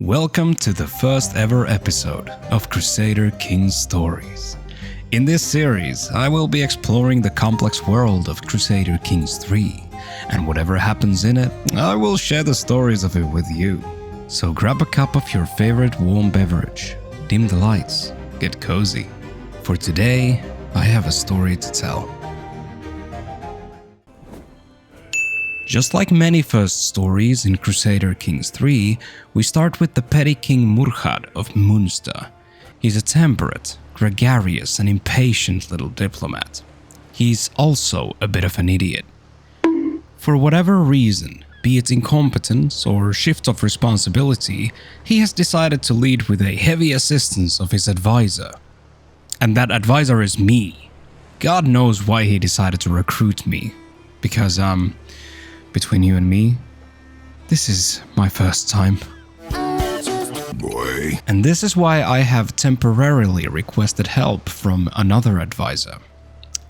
Welcome to the first ever episode of Crusader Kings Stories. In this series, I will be exploring the complex world of Crusader Kings 3, and whatever happens in it, I will share the stories of it with you. So grab a cup of your favorite warm beverage, dim the lights, get cozy. For today, I have a story to tell. Just like many first stories in Crusader Kings 3, we start with the petty king Murchad of Munster. He's a temperate, gregarious and impatient little diplomat. He's also a bit of an idiot. For whatever reason, be it incompetence or shift of responsibility, he has decided to lead with a heavy assistance of his advisor. And that advisor is me. God knows why he decided to recruit me. Because, between you and me, this is my first time. Boy. And this is why I have temporarily requested help from another advisor.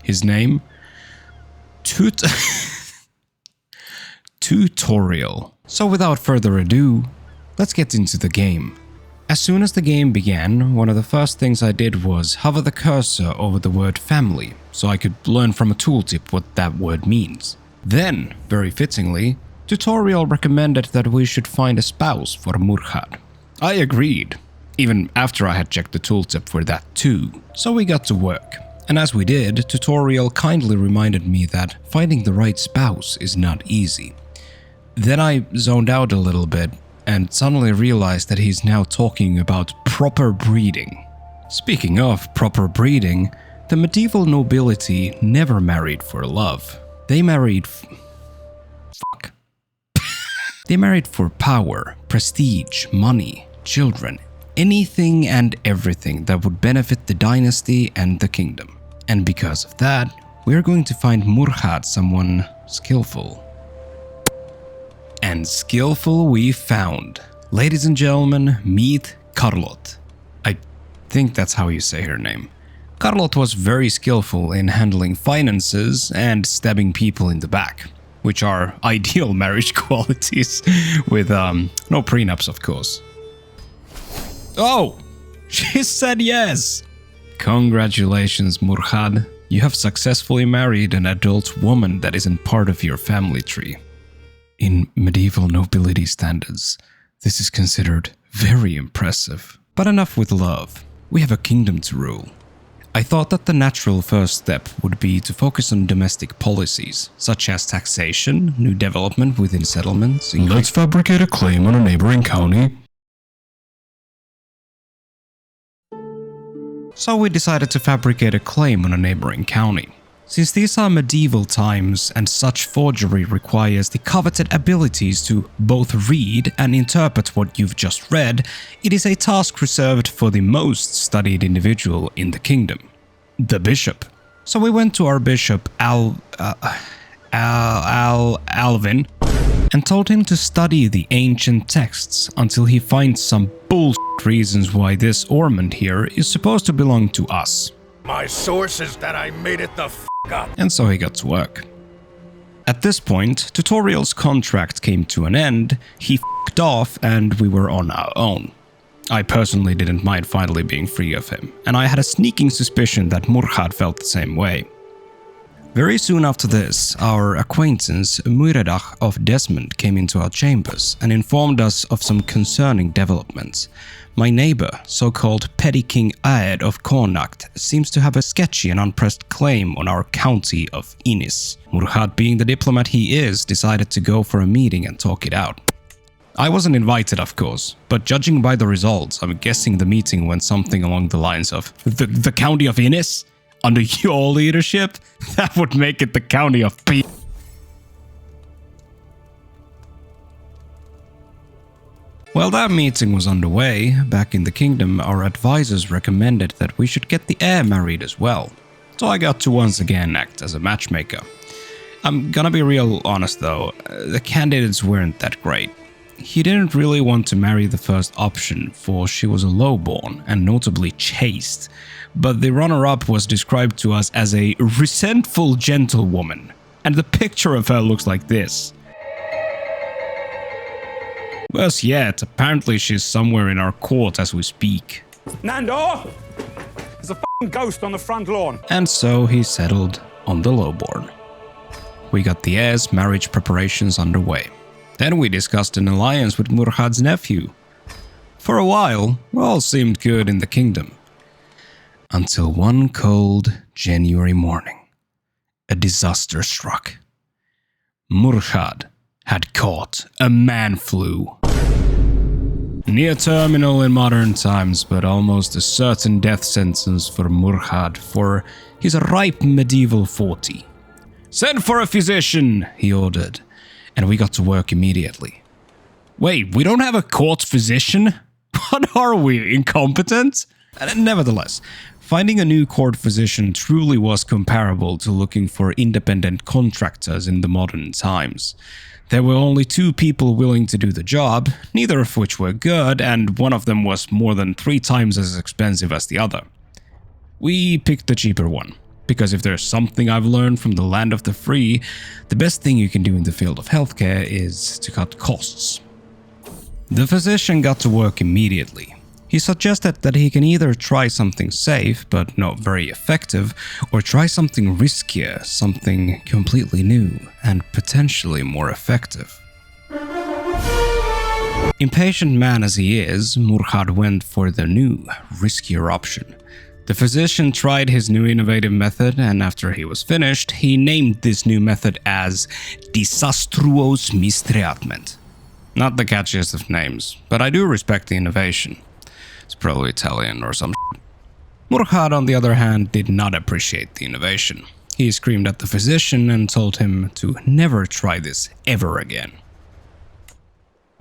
His name? Tutorial. So without further ado, let's get into the game. As soon as the game began, one of the first things I did was hover the cursor over the word family, so I could learn from a tooltip what that word means. Then, very fittingly, Tutorial recommended that we should find a spouse for Murchad. I agreed, even after I had checked the tooltip for that too. So we got to work. And as we did, Tutorial kindly reminded me that finding the right spouse is not easy. Then I zoned out a little bit and suddenly realized that he's now talking about proper breeding. Speaking of proper breeding, the medieval nobility never married for love. They married They married for power, prestige, money, children, anything and everything that would benefit the dynasty and the kingdom. And because of that, we're going to find Murchad someone skillful. And skillful we found. Ladies and gentlemen, meet Carlot. I think that's how you say her name. Carlot was very skillful in handling finances and stabbing people in the back, which are ideal marriage qualities with no prenups, of course. Oh, she said yes! Congratulations, Murchad. You have successfully married an adult woman that isn't part of your family tree. In medieval nobility standards, this is considered very impressive. But enough with love. We have a kingdom to rule. I thought that the natural first step would be to focus on domestic policies, such as taxation, new development within settlements. Let's fabricate a claim on a neighboring county. So we decided to fabricate a claim on a neighboring county. Since these are medieval times and such forgery requires the coveted abilities to both read and interpret what you've just read, it is a task reserved for the most studied individual in the kingdom, the bishop. So we went to our bishop Alvin and told him to study the ancient texts until he finds some bullshit reasons why this ornament here is supposed to belong to us. My source is that I made it the f*** up. And so he got to work. At this point, Tutorial's contract came to an end, he f***ed off, and we were on our own. I personally didn't mind finally being free of him, and I had a sneaking suspicion that Murchad felt the same way. Very soon after this, our acquaintance Muiredach of Desmond came into our chambers and informed us of some concerning developments. My neighbor, so-called Petty King Aed of Connacht, seems to have a sketchy and unpressed claim on our county of Inis. Murchad, being the diplomat he is, decided to go for a meeting and talk it out. I wasn't invited, of course, but judging by the results, I'm guessing the meeting went something along the lines of the county of Inis? Under your leadership? That would make it the county of P. While that meeting was underway, back in the kingdom, our advisors recommended that we should get the heir married as well. So I got to once again act as a matchmaker. I'm gonna be real honest though, the candidates weren't that great. He didn't really want to marry the first option, for she was a lowborn and notably chaste, but the runner-up was described to us as a resentful gentlewoman, and the picture of her looks like this. Worse yet, apparently she's somewhere in our court as we speak. Nando! There's a f***ing ghost on the front lawn. And so he settled on the lowborn. We got the heir's marriage preparations underway. Then we discussed an alliance with Murhad's nephew. For a while, all seemed good in the kingdom. Until one cold January morning, a disaster struck. Murhad had caught a man flu. Near terminal in modern times, but almost a certain death sentence for Murhad for his ripe medieval 40. Send for a physician, he ordered, and we got to work immediately. Wait, we don't have a court physician? What are we, incompetent? Nevertheless, finding a new court physician truly was comparable to looking for independent contractors in the modern times. There were only 2 people willing to do the job, neither of which were good, and one of them was more than 3 times as expensive as the other. We picked the cheaper one, because if there's something I've learned from the land of the free, the best thing you can do in the field of healthcare is to cut costs. The physician got to work immediately. He suggested that he can either try something safe, but not very effective, or try something riskier, something completely new, and potentially more effective. Impatient man as he is, Murhad went for the new, riskier option. The physician tried his new innovative method, and after he was finished, he named this new method as Disastruos Mistreatment. Not the catchiest of names, but I do respect the innovation. It's probably Italian or some shit. Murhad, on the other hand, did not appreciate the innovation. He screamed at the physician and told him to never try this ever again.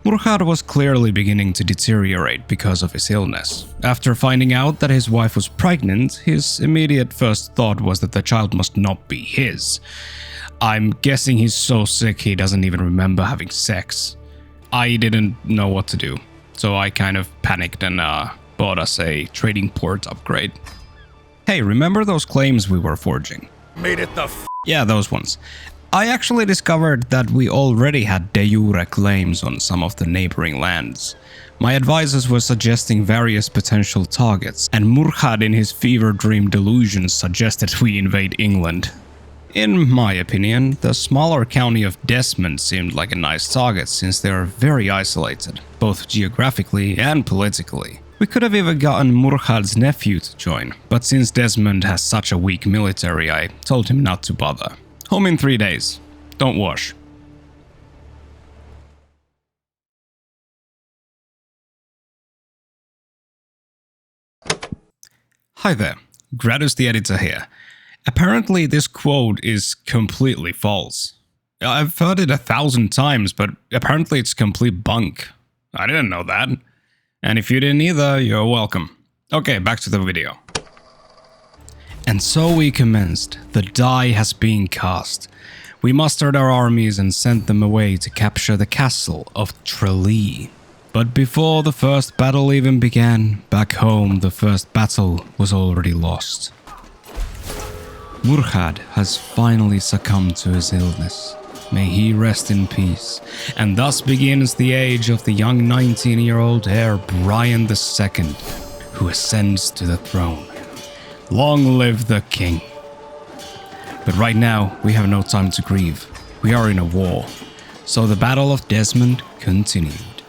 Murhad was clearly beginning to deteriorate because of his illness. After finding out that his wife was pregnant, his immediate first thought was that the child must not be his. I'm guessing he's so sick he doesn't even remember having sex. I didn't know what to do, so I kind of panicked and bought us a trading port upgrade. Hey, remember those claims we were forging? Made it the Yeah, those ones. I actually discovered that we already had de jure claims on some of the neighboring lands. My advisors were suggesting various potential targets, and Murhad in his fever dream delusions suggested we invade England. In my opinion, the smaller county of Desmond seemed like a nice target since they are very isolated, both geographically and politically. We could have even gotten Murhad's nephew to join, but since Desmond has such a weak military, I told him not to bother. Home in 3 days. Don't wash. Hi there, Gradus the editor here. Apparently this quote is completely false. I've heard it 1,000 times, but apparently it's complete bunk. I didn't know that. And if you didn't either, you're welcome. Okay, back to the video. And so we commenced. The die has been cast. We mustered our armies and sent them away to capture the castle of Tralee. But before the first battle even began, back home the first battle was already lost. Murhad has finally succumbed to his illness. May he rest in peace. And thus begins the age of the young 19-year-old heir Brian II, who ascends to the throne. Long live the king. But right now, we have no time to grieve. We are in a war. So the Battle of Desmond continued.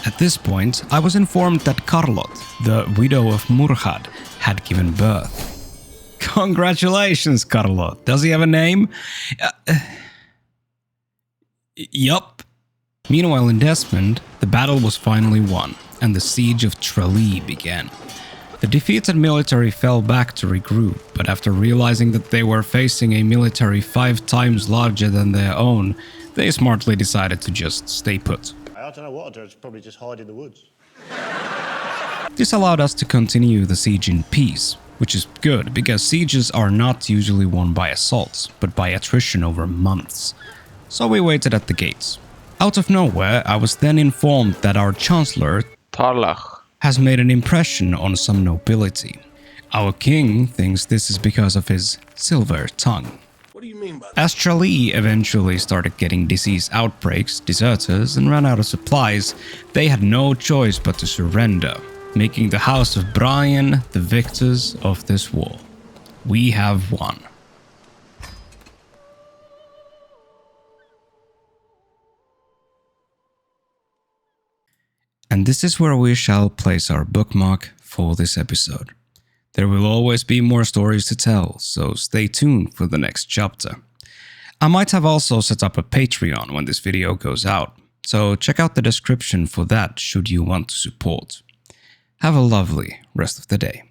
At this point, I was informed that Carlot, the widow of Murhad, had given birth. Congratulations, Carlot. Does he have a name? Yup. Meanwhile in Desmond, the battle was finally won, and the siege of Tralee began. The defeated military fell back to regroup, but after realizing that they were facing a military 5 times larger than their own, they smartly decided to just stay put. I don't know what I'd do, I'd probably just hide in the woods. This allowed us to continue the siege in peace, which is good because sieges are not usually won by assaults, but by attrition over months. So we waited at the gates. Out of nowhere, I was then informed that our chancellor Tarlach has made an impression on some nobility. Our king thinks this is because of his silver tongue. do you mean by that? As Tralee eventually started getting disease outbreaks, deserters, and ran out of supplies, they had no choice but to surrender, making the House of Brian the victors of this war. We have won. And this is where we shall place our bookmark for this episode. There will always be more stories to tell, so stay tuned for the next chapter. I might have also set up a Patreon when this video goes out, so check out the description for that should you want to support. Have a lovely rest of the day.